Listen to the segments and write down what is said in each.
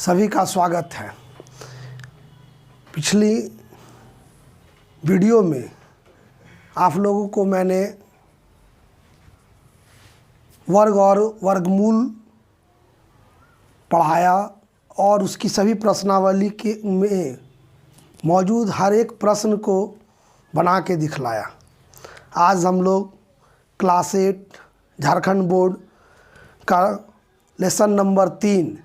सभी का स्वागत है। पिछली वीडियो में आप लोगों को मैंने वर्ग और वर्गमूल पढ़ाया और उसकी सभी प्रश्नावली के में मौजूद हर एक प्रश्न को बना के दिखलाया। आज हम लोग क्लास 8 झारखंड बोर्ड का लेसन नंबर 3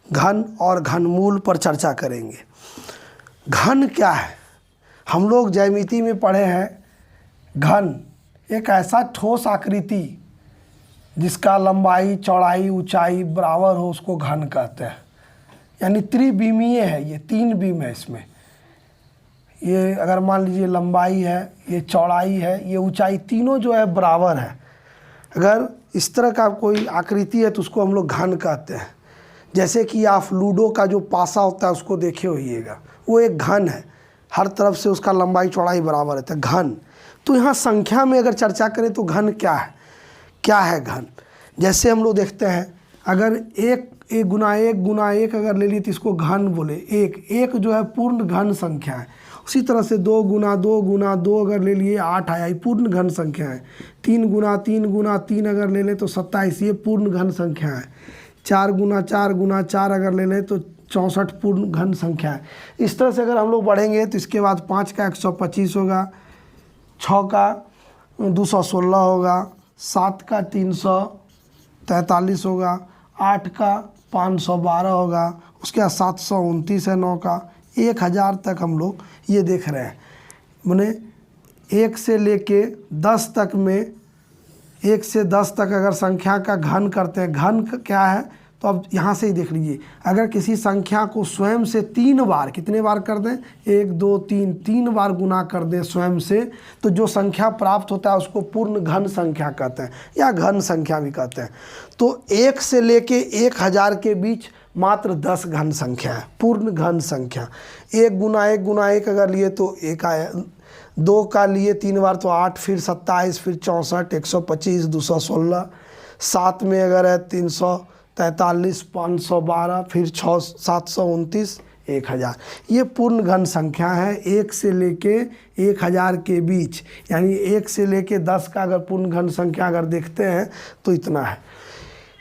घन और घनमूल पर चर्चा करेंगे। घन क्या है? हम लोग ज्यामिति में पढ़े हैं घन एक ऐसा ठोस आकृति जिसका लंबाई चौड़ाई ऊंचाई बराबर हो, उसको घन कहते हैं। यानी त्रिविमीय है, ये 3 बीम है इसमें। ये अगर मान लीजिए लंबाई है, ये चौड़ाई है, ये ऊंचाई, तीनों जो है बराबर है। अगर इस तरह का कोई आकृति है तो उसको हम लोग घन कहते हैं। जैसे कि आप लूडो का जो पासा होता है उसको देखे होइएगा, वो एक घन है, हर तरफ से उसका लंबाई चौड़ाई बराबर रहता है, घन। तो यहाँ संख्या में अगर चर्चा करें तो घन क्या है? क्या है घन? जैसे हम लोग देखते हैं, अगर एक गुना एक अगर ले लिए तो इसको घन बोले। एक जो है पूर्ण घन संख्या है। उसी तरह से 2 गुना 2 अगर ले लिए 8 आया, ये पूर्ण घन संख्या है। 3 गुना 3 अगर ले ले तो 27, ये पूर्ण घन संख्या है। 4 गुना 4 अगर ले लें तो 64 पूर्ण घन संख्या है। इस तरह से अगर हम लोग बढ़ेंगे तो इसके बाद 5 का 125 होगा, 6 का 216 होगा, 7 का 343 होगा, 8 का 512 होगा, उसके बाद 729 है, 9 का 1000 तक हम लोग ये देख रहे हैं। माने 1 से लेके 10 तक में, 1 से 10 तक अगर संख्या का घन करते हैं, घन क्या है तो अब यहाँ से ही देख लीजिए। अगर किसी संख्या को स्वयं से 3 बार, कितने बार कर दें? 1 2 3 बार गुना कर दें स्वयं से, तो जो संख्या प्राप्त होता है उसको पूर्ण घन संख्या कहते हैं या घन संख्या भी कहते हैं। तो 1 से लेके 1000 के बीच मात्र 10 घन संख्या है, पूर्ण घन संख्या। 1 गुना 1 अगर लिए तो 1 आया, 2 का लिए 3 बार तो 8, फिर 27, फिर 64, 125, 216, 7 में अगर है 343, 512, फिर 729, 1000। ये पूर्ण घन संख्या है 1 से लेके 1000 के बीच। यानी 1 से लेके 10 का अगर पूर्ण घन संख्या अगर देखते हैं तो इतना है।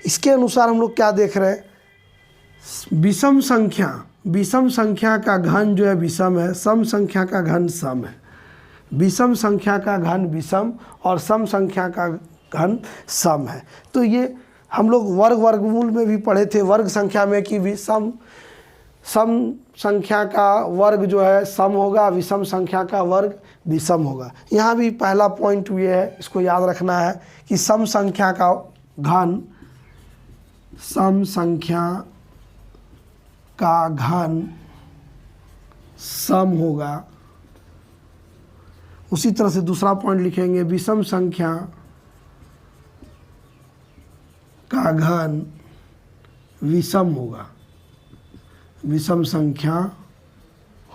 इसके अनुसार हम लोग क्या देख रहे हैं? विषम संख्या का घन जो है विषम है, सम संख्या का घन सम है। विषम संख्या का घन विषम और सम संख्या का घन सम है। तो ये हम लोग वर्गमूल में भी पढ़े थे, वर्ग संख्या में कि विषम सम संख्या का वर्ग जो है सम होगा, विषम संख्या का वर्ग विषम होगा। यहाँ भी पहला पॉइंट ये है, इसको याद रखना है कि सम संख्या का घन, सम संख्या का घन सम होगा। उसी तरह से दूसरा पॉइंट लिखेंगे, विषम संख्या का घन विषम होगा, विषम संख्या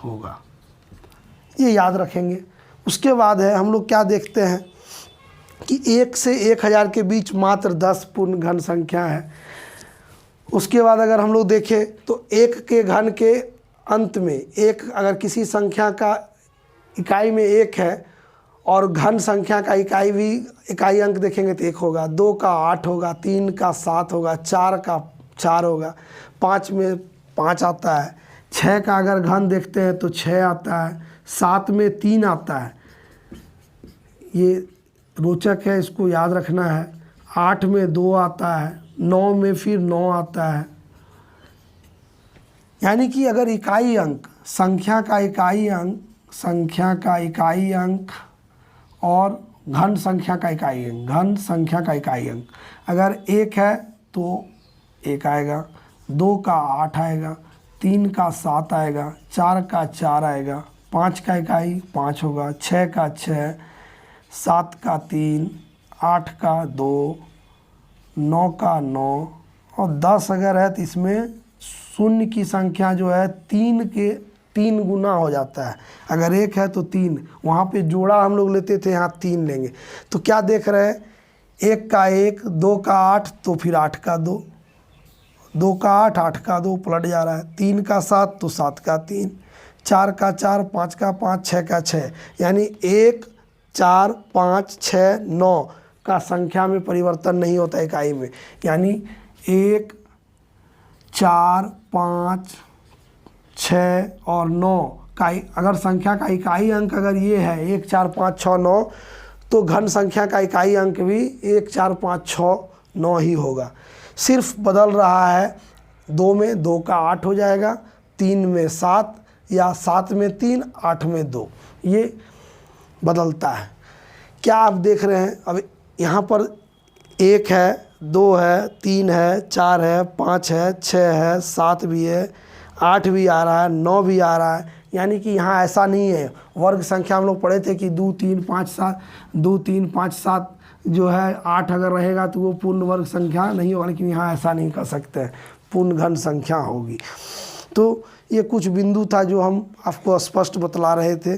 होगा। ये याद रखेंगे। उसके बाद है हम लोग क्या देखते हैं कि 1 से 1000 के बीच मात्र 10 पूर्ण घन संख्या है। उसके बाद अगर हम लोग देखें तो 1 के घन के अंत में, एक अगर किसी संख्या का इकाई में 1 है और घन संख्या का इकाई अंक देखेंगे तो 1 होगा, 2 का 8 होगा, 3 का 7 होगा, 4 का 4 होगा, 5 में 5 आता है, 6 का अगर घन देखते हैं तो 6 आता है, 7 में 3 आता है। ये रोचक है, इसको याद रखना है। 8 में 2 आता है, 9 में फिर 9 आता है। यानी कि अगर इकाई अंक, संख्या का इकाई अंक और घन संख्या का इकाई अंक, अगर 1 है तो 1 आएगा, 2 का 8 आएगा, 3 का 7 आएगा, 4 का 4 आएगा, 5 का इकाई 5 होगा, 6 का 6, 7 का 3, 8 का 2, 9 का 9 और 10 अगर है तो इसमें शून्य की संख्या जो है 3 गुना हो जाता है। अगर 1 है तो 3, वहाँ पे जोड़ा हम लोग लेते थे, यहाँ 3 लेंगे। तो क्या देख रहे हैं? 1 का 1, 2 का 8 तो फिर 8 का 2, 2 का 8, 8 का 2 पलट जा रहा है, 3 का 7 तो 7 का 3, 4 का 4, 5 का 5, 6 का 6, यानी 1, 4, 5, 6, 9 का संख्या में परिवर्तन नहीं होता इकाई में। यानी 1, 4, 5, 6 और 9 का अगर संख्या का इकाई अंक अगर ये है 1, 4, 5, 6, 9, तो घन संख्या का इकाई अंक भी 1, 4, 5, 6, 9 ही होगा। सिर्फ बदल रहा है 2 में 2 का 8 हो जाएगा, 3 में 7 या 7 में 3, 8 में 2, ये बदलता है। क्या आप देख रहे हैं? अब यहाँ पर 1 है, 2 है, 3 है, 4 है, 5 है, 6 है, 7 भी है, 8 भी आ रहा है, 9 भी आ रहा है। यानी कि यहाँ ऐसा नहीं है वर्ग संख्या हम लोग पढ़े थे कि 2, 3, 5, 7, 2, 3, 5, 7 जो है 8 अगर रहेगा तो वो पूर्ण वर्ग संख्या नहीं होगा, लेकिन यहाँ ऐसा नहीं कर सकते हैं, पूर्ण घन संख्या होगी। तो ये कुछ बिंदु था जो हम आपको स्पष्ट बतला रहे थे।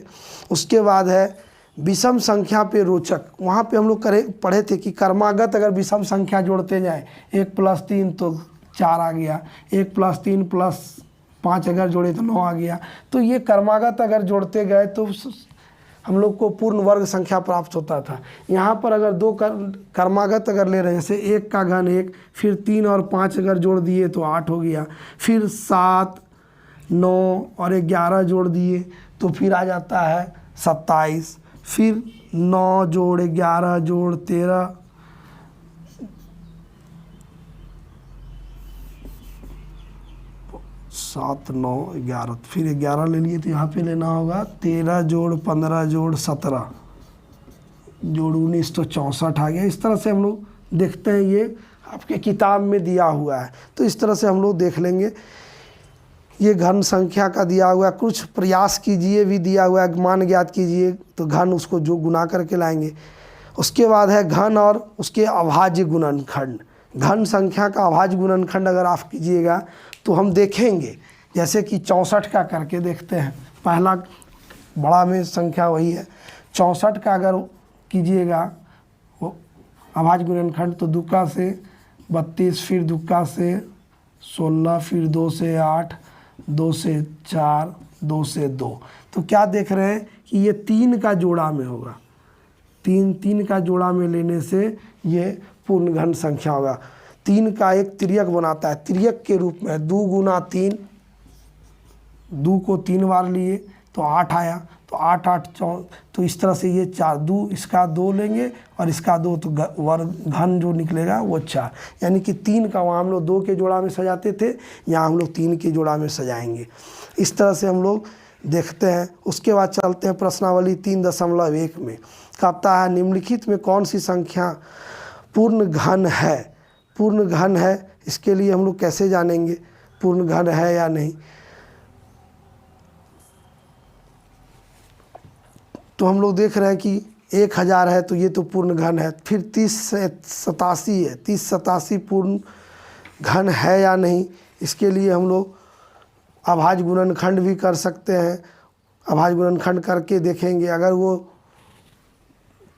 उसके बाद है विषम संख्या पे रोचक। वहाँ पे हम लोग पढ़े थे कि क्रमागत अगर विषम संख्या जोड़ते जाए, 1 + 3 तो 4 आ गया, 1 + 3 + 5 अगर जोड़े तो 9 आ गया। तो ये क्रमागत अगर जोड़ते गए तो हम लोग को पूर्ण वर्ग संख्या प्राप्त होता था। यहाँ पर अगर 2 क्रमागत अगर ले रहे हैं, जैसे 1 का घन 1, फिर 3 और 5 अगर जोड़ दिए तो 8 हो गया, फिर 7, 9 और 11 जोड़ दिए तो फिर आ जाता है 27, फिर 9 जोड़ 11 जोड़ 13, 7, 9, 11, फिर 11 ले लिए तो यहाँ पे लेना होगा 13 जोड़ 15 जोड़ 17 जोड़ 19 तो 64 आ गया। इस तरह से हम लोग देखते हैं, ये आपके किताब में दिया हुआ है, तो इस तरह से हम लोग देख लेंगे। ये घन संख्या का दिया हुआ है, कुछ प्रयास कीजिए भी दिया हुआ है, मान ज्ञात कीजिए तो घन उसको जो गुना करके लाएंगे। उसके बाद है घन और उसके अभाज्य गुणनखंड। घन संख्या का अभाज्य गुणनखंड अगर आप कीजिएगा तो हम देखेंगे, जैसे कि 64 का करके देखते हैं। पहला बड़ा में संख्या वही है, 64 का अगर कीजिएगा वो अभाज्य गुणनखंड तो 2 का से 32, फिर 2 का से 16, फिर 2 से 8, 2 से 4, 2 से 2। तो क्या देख रहे हैं कि ये 3 का जोड़ा में होगा, 3 का जोड़ा में लेने से ये पूर्ण घन संख्या होगा। 3 का एक तिर्यक बनाता है, तिर्यक के रूप में 2 गुना 3, 2 को 3 बार लिए तो 8 आया, तो 8, 8, 4, तो इस तरह से ये 4, 2 इसका 2 लेंगे और इसका 2, तो वर्ग घन जो निकलेगा वो 4। यानी कि 3 का वहाँ हम लोग 2 के जोड़ा में सजाते थे, यहाँ हम लोग 3 के जोड़ा में सजाएंगे। इस तरह से हम लोग देखते हैं। उसके बाद चलते हैं प्रश्नावली 3.1 में। कहता है निम्नलिखित में कौन सी संख्या पूर्ण घन है? पूर्ण घन है, इसके लिए हम लोग कैसे जानेंगे पूर्ण घन है या नहीं? तो हम लोग देख रहे हैं कि 1000 है तो ये तो पूर्ण घन है। फिर 30 से 87 है, 30 87 पूर्ण घन है या नहीं? इसके लिए हम लोग अभाज्य गुणनखंड भी कर सकते हैं। अभाज्य गुणनखंड करके देखेंगे, अगर वो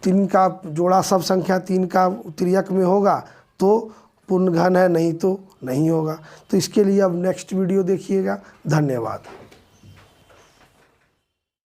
3 का जोड़ा सब संख्या 3 का तिर्यक में होगा तो पूर्ण घन है, नहीं तो नहीं होगा। तो इसके लिए अब नेक्स्ट वीडियो देखिएगा। धन्यवाद।